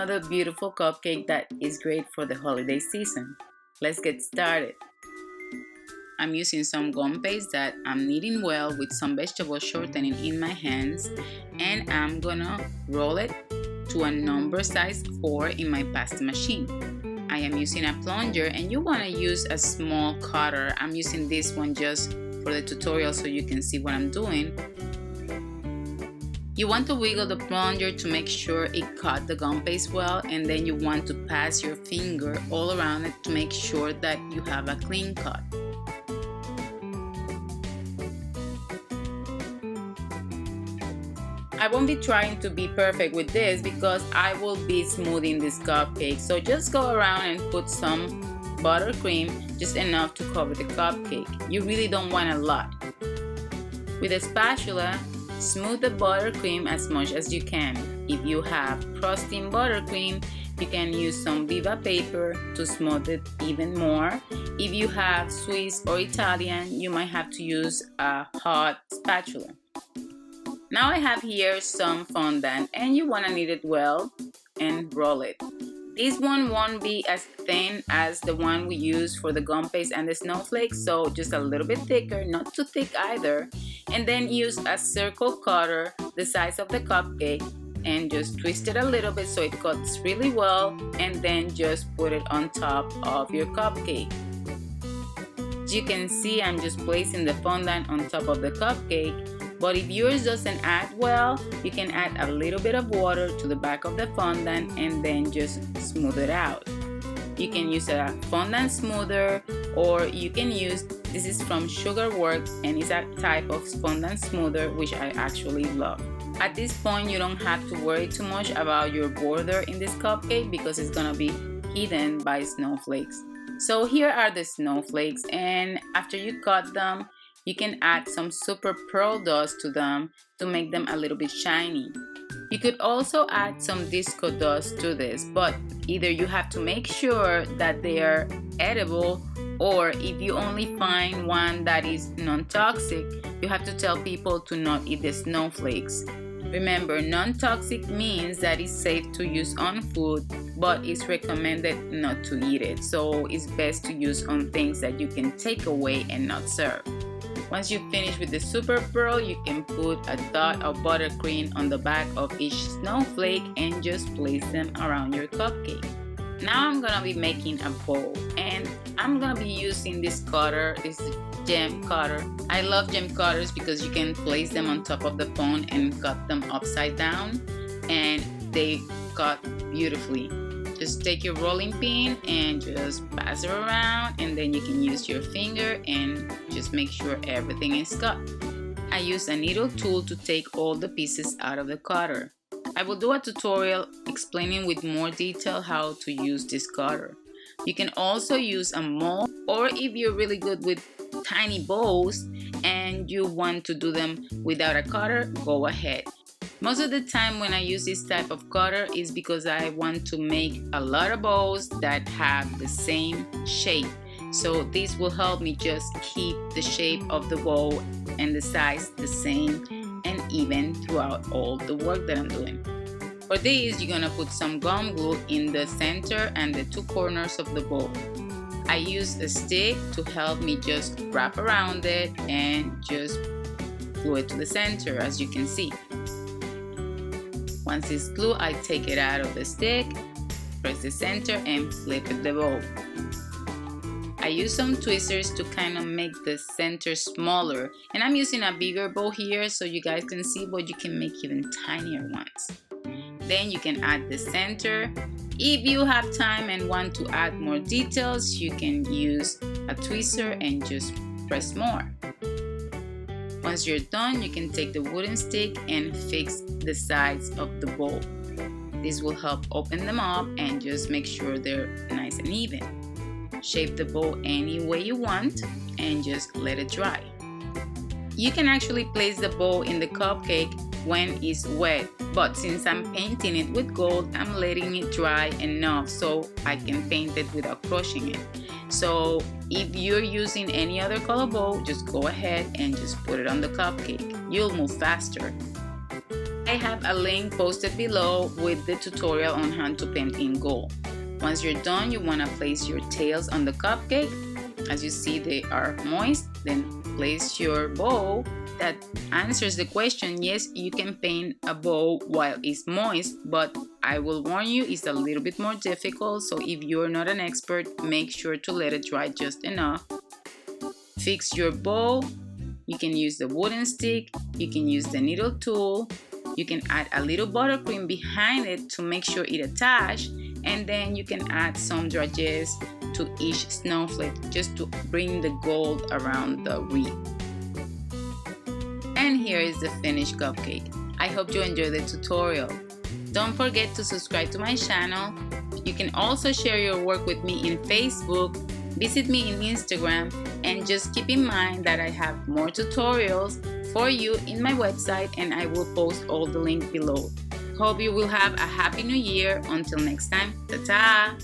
another beautiful cupcake that is great for the holiday season. Let's get started. I'm using some gum paste that I'm kneading well with some vegetable shortening in my hands, and I'm gonna roll it to a number size 4 in my pasta machine. I am using a plunger, and you want to use a small cutter. I'm using this one just for the tutorial so you can see what I'm doing. You want to wiggle the plunger to make sure it cut the gum paste well, and then you want to pass your finger all around it to make sure that you have a clean cut. I won't be trying to be perfect with this because I will be smoothing this cupcake, so just go around and put some buttercream, just enough to cover the cupcake. You really don't want a lot. With a spatula, smooth the buttercream as much as you can. If you have crusting buttercream, you can use some Viva paper to smooth it even more. If you have Swiss or Italian, you might have to use a hot spatula. Now I have here some fondant, and you want to knead it well and roll it. This one won't be as thin as the one we use for the gum paste and the snowflake, so just a little bit thicker, not too thick either. And then use a circle cutter the size of the cupcake and just twist it a little bit so it cuts really well, and then just put it on top of your cupcake. As you can see, I'm just placing the fondant on top of the cupcake, but if yours doesn't add well, you can add a little bit of water to the back of the fondant and then just smooth it out. You can use a fondant smoother, or you can use, this is from Sugarworks, and it's a type of fondant smoother which I actually love. At this point, you don't have to worry too much about your border in this cupcake because it's gonna be hidden by snowflakes. So here are the snowflakes, and after you cut them, you can add some super pearl dust to them to make them a little bit shiny. You could also add some disco dust to this, but either you have to make sure that they are edible, or if you only find one that is non-toxic, you have to tell people to not eat the snowflakes. Remember, non-toxic means that it's safe to use on food, but it's recommended not to eat it. So it's best to use on things that you can take away and not serve. Once you finish with the super pearl, you can put a dot of buttercream on the back of each snowflake and just place them around your cupcake. Now I'm gonna be making a bowl, and I'm gonna be using this cutter, this gem cutter. I love gem cutters because you can place them on top of the phone and cut them upside down, and they cut beautifully. Just take your rolling pin and just pass it around, and then you can use your finger and just make sure everything is cut. I use a needle tool to take all the pieces out of the cutter. I will do a tutorial explaining with more detail how to use this cutter. You can also use a mold, or if you're really good with tiny bowls and you want to do them without a cutter, go ahead. Most of the time when I use this type of cutter is because I want to make a lot of bowls that have the same shape. So this will help me just keep the shape of the bowl and the size the same and even throughout all the work that I'm doing. For these, you're gonna put some gum glue in the center and the two corners of the bowl. I use a stick to help me just wrap around it and just glue it to the center, as you can see. Once it's glued, I take it out of the stick, press the center, and flip the bowl. I use some tweezers to kind of make the center smaller, and I'm using a bigger bowl here so you guys can see, but you can make even tinier ones. Then you can add the center. If you have time and want to add more details, you can use a tweezer and just press more. Once you're done, you can take the wooden stick and fix the sides of the bowl. This will help open them up and just make sure they're nice and even. Shape the bowl any way you want and just let it dry. You can actually place the bowl in the cupcake when it's wet, but since I'm painting it with gold, I'm letting it dry enough so I can paint it without crushing it. So if you're using any other color bowl, just go ahead and just put it on the cupcake. You'll move faster. I have a link posted below with the tutorial on how to paint in gold. Once you're done, you want to place your tails on the cupcake. As you see, they are moist. Then place your bow. That answers the question. Yes, you can paint a bow while it's moist, but I will warn you, it's a little bit more difficult. So if you're not an expert, make sure to let it dry just enough. Fix your bow. You can use the wooden stick, you can use the needle tool, you can add a little buttercream behind it to make sure it attaches, and then you can add some dredges to each snowflake just to bring the gold around the wreath. And here is the finished cupcake. I hope you enjoyed the tutorial. Don't forget to subscribe to my channel. You can also share your work with me in Facebook, visit me in Instagram, and just keep in mind that I have more tutorials for you in my website, and I will post all the links below. Hope you will have a happy new year. Until next time, ta-ta!